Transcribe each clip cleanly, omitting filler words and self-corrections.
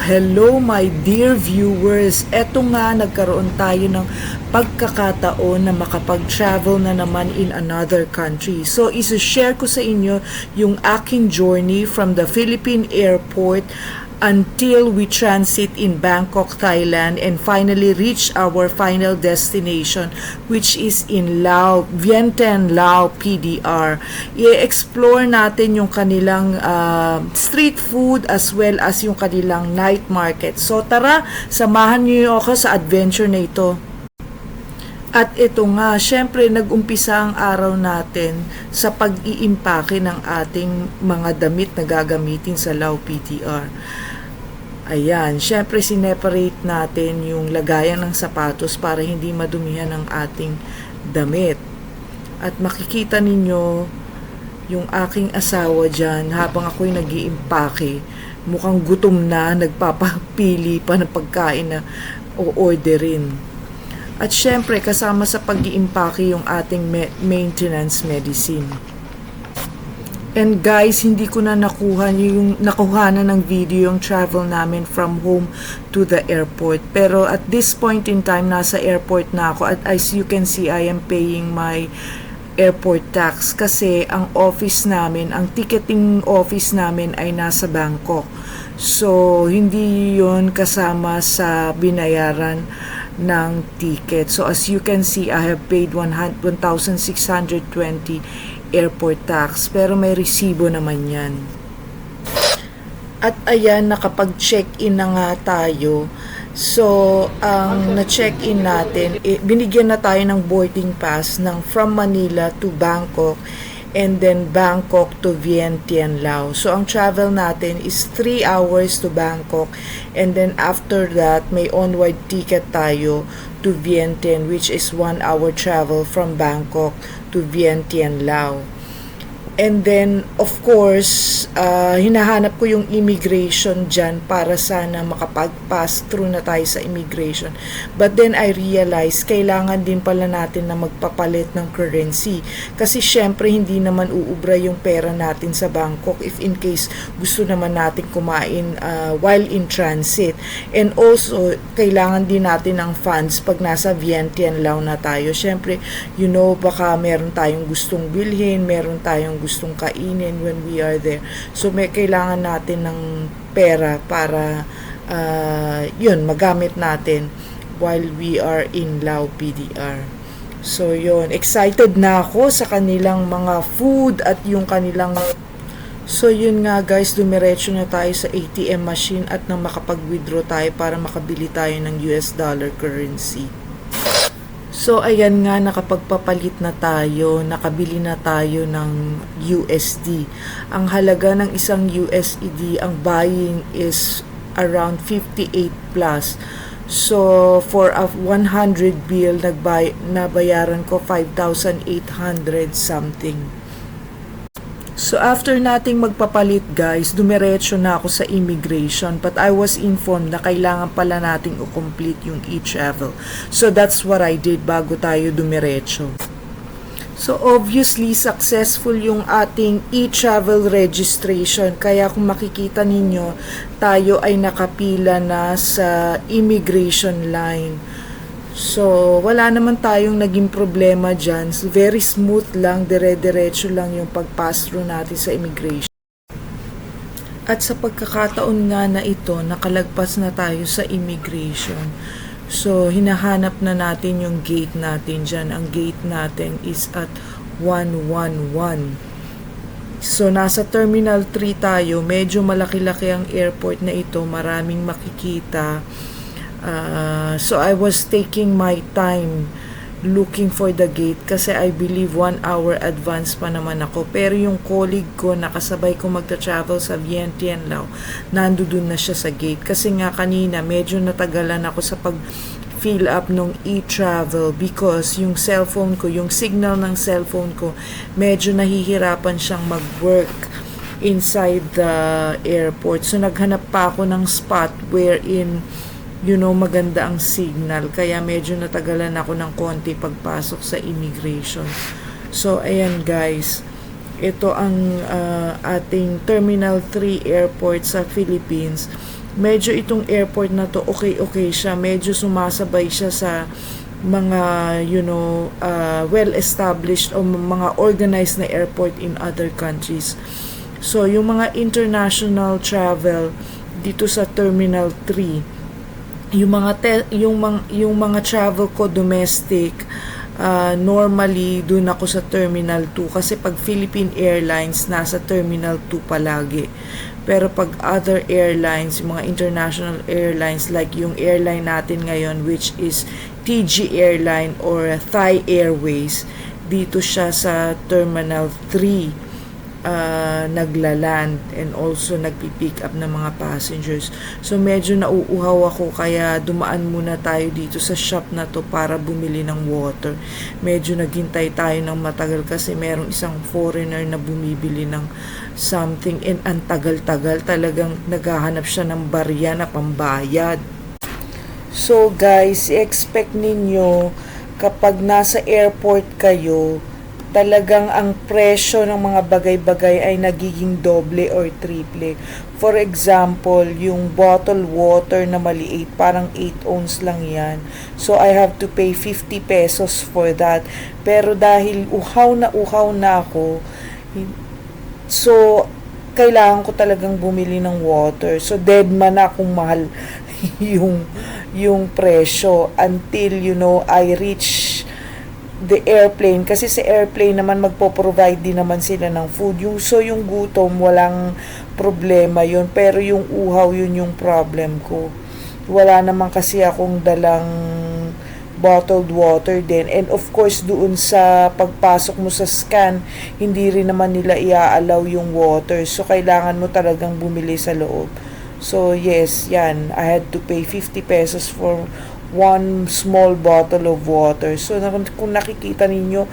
hello my dear viewers. Eto nga, nagkaroon tayo ng pagkakataon na makapag-travel na naman in another country. So, isa-share ko sa inyo yung aking journey from the Philippine airport until we transit in Bangkok, Thailand, and finally reach our final destination, which is in Lao, Vientiane, Lao PDR. I-explore natin yung kanilang street food as well as yung kanilang night market. So tara, samahan niyo ako sa adventure na ito. At ito nga, syempre nag-umpisa ang araw natin sa pag-iimpake ng ating mga damit na gagamitin sa Lao PDR. Ayan, syempre sineparate natin yung lagayan ng sapatos para hindi madumihan ang ating damit. At makikita ninyo yung aking asawa dyan habang ako'y nag-iimpake. Mukhang gutom na, nagpapapili pa ng pagkain na o-orderin. At syempre kasama sa pag-iimpake yung ating maintenance medicine. And guys, hindi ko na nakuhanan ng video yung travel namin from home to the airport. Pero at this point in time, nasa airport na ako. At as you can see, I am paying my airport tax. Kasi ang office namin, ang ticketing office namin ay nasa Bangkok. So, hindi yon kasama sa binayaran ng ticket. So, as you can see, I have paid 1,620 airport tax, pero may resibo naman yan. At ayan, nakapag-check-in na nga tayo. So, ang na-check-in natin, binigyan na tayo ng boarding pass ng from Manila to Bangkok and then Bangkok to Vientiane, Lao. So, ang travel natin is 3 hours to Bangkok and then after that, may onward ticket tayo to Vientiane, which is 1 hour travel from Bangkok to Vientiane, Lao. And then, of course, hinahanap ko yung immigration dyan para sana makapag-pass through na tayo sa immigration. But then I realized, kailangan din pala natin na magpapalit ng currency. Kasi syempre, hindi naman uubra yung pera natin sa Bangkok if in case gusto naman natin kumain while in transit. And also, kailangan din natin ng funds pag nasa Vientiane, Lao na tayo. Syempre, you know, baka meron tayong gustong bilhin, meron tayong gustong kainin when we are there. So may kailangan natin ng pera para yun, magamit natin while we are in Lao PDR. So yun, excited na ako sa kanilang mga food at yung kanilang. So yun nga guys, dumiretso na tayo sa ATM machine at nang makapag-withdraw tayo para makabili tayo ng US dollar currency. So, ayan nga, nakapagpapalit na tayo, nakabili na tayo ng USD. Ang halaga ng isang USD, ang buying is around 58 plus. So, for a 100 bill, nabayaran ko 5,800 something. So, after nating magpapalit guys, dumiretso na ako sa immigration. But I was informed na kailangan pala nating i-complete yung e-travel. So, that's what I did bago tayo dumiretso. So, obviously, successful yung ating e-travel registration. Kaya kung makikita ninyo, tayo ay nakapila na sa immigration line. So, wala naman tayong naging problema dyan. So, very smooth lang, dire-diretso lang yung pag-pass through natin sa immigration. At sa pagkakataon nga na ito, nakalagpas na tayo sa immigration. So, hinahanap na natin yung gate natin dyan. Ang gate natin is at 111. So, nasa Terminal 3 tayo. Medyo malaki-laki ang airport na ito. Maraming makikita. So I was taking my time looking for the gate kasi I believe 1 hour advance pa naman ako. Pero yung colleague ko, nakasabay ko magta-travel sa Vientiane, Lao, nandoon na siya sa gate. Kasi nga kanina, medyo natagalan ako sa pag-fill up ng e-travel because yung cellphone ko, yung signal ng cellphone ko, medyo nahihirapan siyang mag-work inside the airport. So naghanap pa ako ng spot wherein you know, maganda ang signal. Kaya medyo natagalan ako ng konti pagpasok sa immigration. So, ayan guys. Ito ang ating Terminal 3 airport sa Philippines. medyo itong airport na to, okay siya. Medyo sumasabay siya sa mga, well-established o mga organized na airport in other countries. So, yung mga international travel dito sa Terminal 3, yung mga travel ko domestic, normally dun ako sa Terminal 2 kasi pag Philippine Airlines nasa Terminal 2 palagi. Pero pag other airlines, yung mga international airlines like yung airline natin ngayon which is TG Airline or Thai Airways, dito siya sa Terminal 3 naglaland and also nagpipick up ng mga passengers. So medyo nauuhaw ako kaya dumaan muna tayo dito sa shop na to para bumili ng water. Medyo naghintay tayo ng matagal kasi merong isang foreigner na bumibili ng something and ang tagal-tagal, talagang naghahanap siya ng barya na pambayad. So guys, expect ninyo kapag nasa airport kayo, talagang ang presyo ng mga bagay-bagay ay nagiging doble or triple. For example, yung bottle water na maliit, parang 8 ounce lang yan. So, I have to pay 50 pesos for that. Pero dahil uhaw na ako, so, kailangan ko talagang bumili ng water. So, dead man akong mahal yung presyo until, I reach the airplane, kasi sa airplane naman magpo-provide din naman sila ng food. Yung gutom, walang problema yun, pero yung uhaw, yun yung problem ko. Wala naman kasi akong dalang bottled water din, and of course doon sa pagpasok mo sa scan, hindi rin naman nila i-allow yung water, so kailangan mo talagang bumili sa loob. So yes, yan, I had to pay 50 pesos for one small bottle of water. So, kung nakikita ninyo,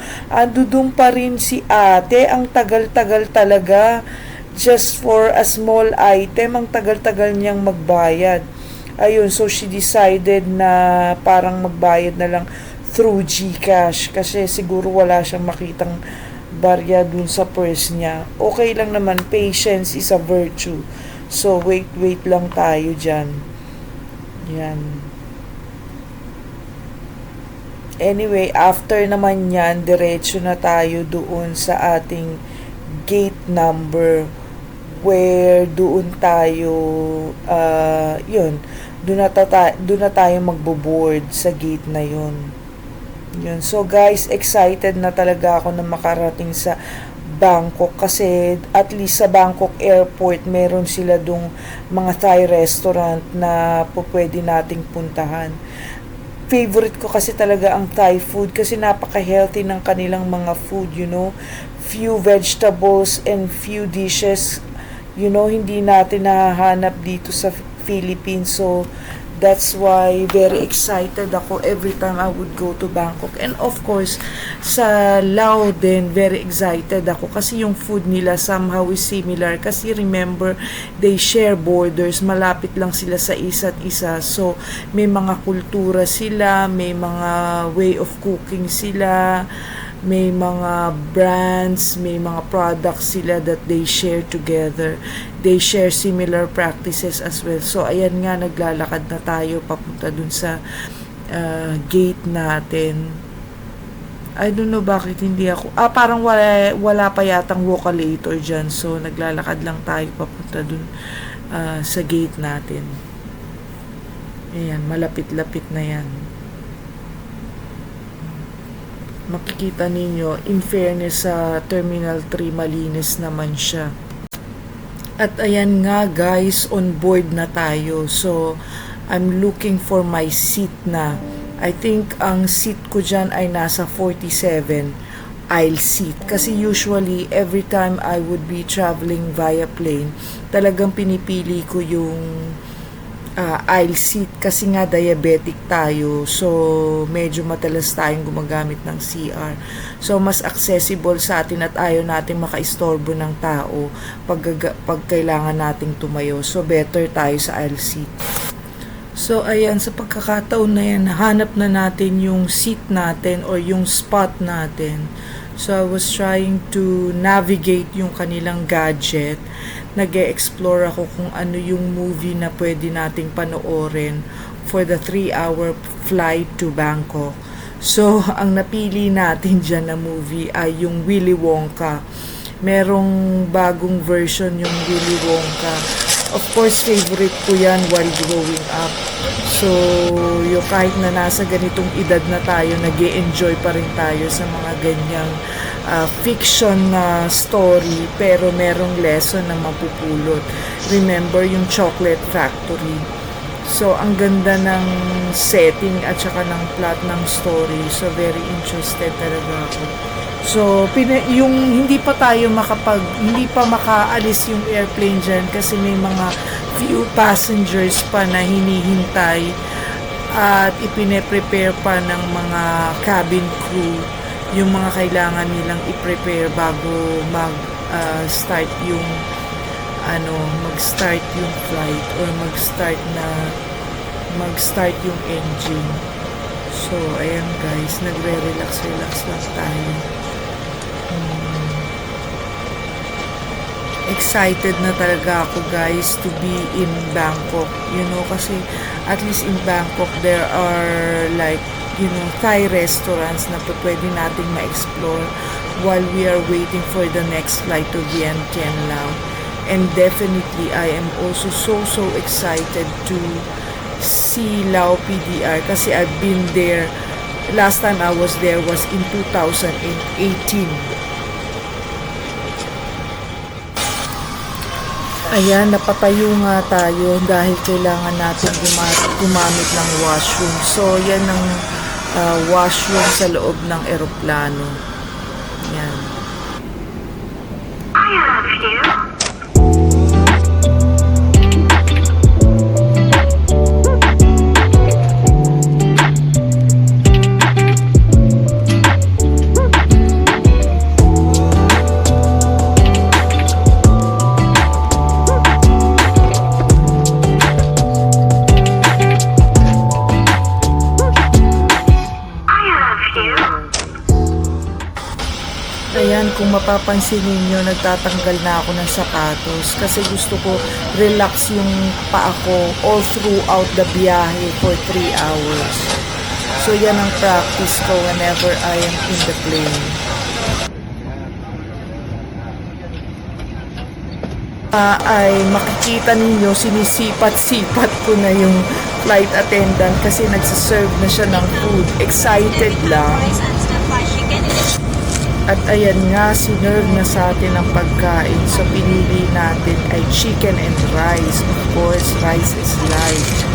doon pa rin si ate. Ang tagal-tagal talaga. Just for a small item, ang tagal-tagal niyang magbayad. Ayun, so she decided na parang magbayad na lang through GCash. Kasi siguro wala siyang makitang barya dun sa purse niya. Okay lang naman, patience is a virtue. So, wait lang tayo dyan. Yan. Anyway, after naman yan, diretso na tayo doon sa ating gate number where doon tayo, doon na tayo magbo-board sa gate na yun. Yun. So guys, excited na talaga ako na makarating sa Bangkok kasi at least sa Bangkok Airport meron sila dong mga Thai restaurant na pwede nating puntahan. Favorite ko kasi talaga ang Thai food kasi napaka-healthy ng kanilang mga food, few vegetables and few dishes, hindi natin nahahanap dito sa Philippines. So that's why very excited ako every time I would go to Bangkok. And of course, sa Laos din, very excited ako kasi yung food nila somehow is similar. Kasi remember, they share borders. Malapit lang sila sa isa't isa. So, may mga kultura sila, may mga way of cooking sila, may mga brands, may mga products sila that they share together. They share similar practices as well. So, ayan nga, naglalakad na tayo papunta dun sa gate natin. I don't know bakit hindi ako, parang wala pa yatang vocalator dyan. So, naglalakad lang tayo papunta dun sa gate natin. Ayan, malapit-lapit na yan. Makikita ninyo, in fairness sa Terminal 3, malinis naman siya. At ayan nga guys, on board na tayo. So, I'm looking for my seat na. I think ang seat ko dyan ay nasa 47 aisle seat. Kasi usually, every time I would be traveling via plane, talagang pinipili ko yung aisle seat kasi nga diabetic tayo, so medyo madalas tayong gumagamit ng CR. So mas accessible sa atin at ayaw natin makaistorbo ng tao pag kailangan nating tumayo. So better tayo sa aisle seat. So ayan, sa pagkakataon na yan, hanap na natin yung seat natin or yung spot natin. So I was trying to navigate yung kanilang gadget. Nag-e-explore ako kung ano yung movie na pwede nating panoorin for the 3-hour flight to Bangkok. So, ang napili natin dyan na movie ay yung Willy Wonka. Merong bagong version yung Willy Wonka. Of course, favorite ko yan while growing up. So, yung kahit na nasa ganitong edad na tayo, nag-e-enjoy pa rin tayo sa mga ganyang fiction na story, pero merong lesson na mapupulot. Remember yung Chocolate Factory. So, ang ganda ng setting at saka ng plot ng story. So, very interested talaga ako. So, yung hindi pa makaalis yung airplane dyan kasi may mga few passengers pa na hinihintay at ipine-prepare pa ng mga cabin crew yung mga kailangan nilang i-prepare bago mag-start yung mag-start yung flight or mag-start yung engine. So, ayan guys, nagre-relax lang tayo. Excited na talaga ako guys to be in Bangkok. Kasi at least in Bangkok there are like, Thai restaurants na pwede nating ma-explore while we are waiting for the next flight to Vientiane Lao. And definitely, I am also so excited to see Lao PDR kasi I've been there. Last time I was there was in 2018. Ayan, napatayo nga tayo dahil kailangan natin gumamit ng washroom. So, yan ang washroom sa loob ng eroplano. Yan. I love you. Ayan, kung mapapansin ninyo, nagtatanggal na ako ng sapatos kasi gusto ko relax yung paa ko all throughout the biyahe for 3 hours. So, yan ang practice ko whenever I am in the plane. Ay makikita ninyo, sinisipat-sipat ko na yung flight attendant kasi nagsiserve na siya ng food. Excited lang. At ayan nga, sinerve na sa atin ang pagkain. So, pinili natin ay chicken and rice. Of course, rice is life.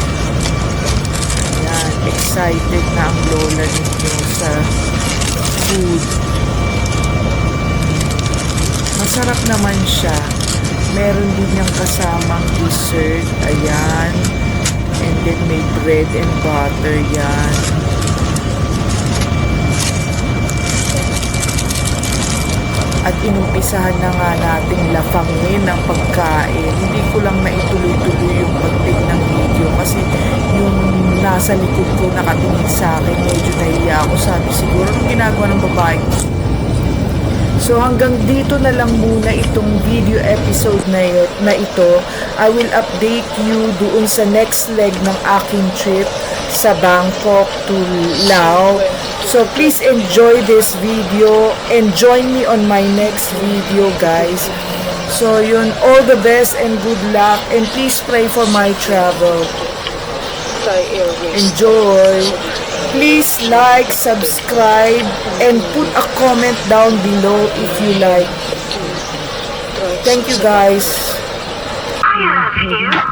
Ayan, excited na ang lola ninyo sa food. Masarap naman siya. Meron din niyang kasamang dessert. Ayan. And then may bread and butter yan. At inumpisahan na nga nating lafangin ang pagkain. Hindi ko lang naituloy-tuloy yung pag-take ng video kasi yung nasa likod ko nakatingin sa akin, medyo nahiya ako. Sabi siguro, anong ginagawa ng babae? So hanggang dito na lang muna itong video episode na ito. I will update you doon sa next leg ng aking trip sa Bangkok to Lao. So please enjoy this video and join me on my next video guys. So yun, all the best and good luck and please pray for my travel. Enjoy. Please like, subscribe and put a comment down below if you like. Thank you guys. I love you.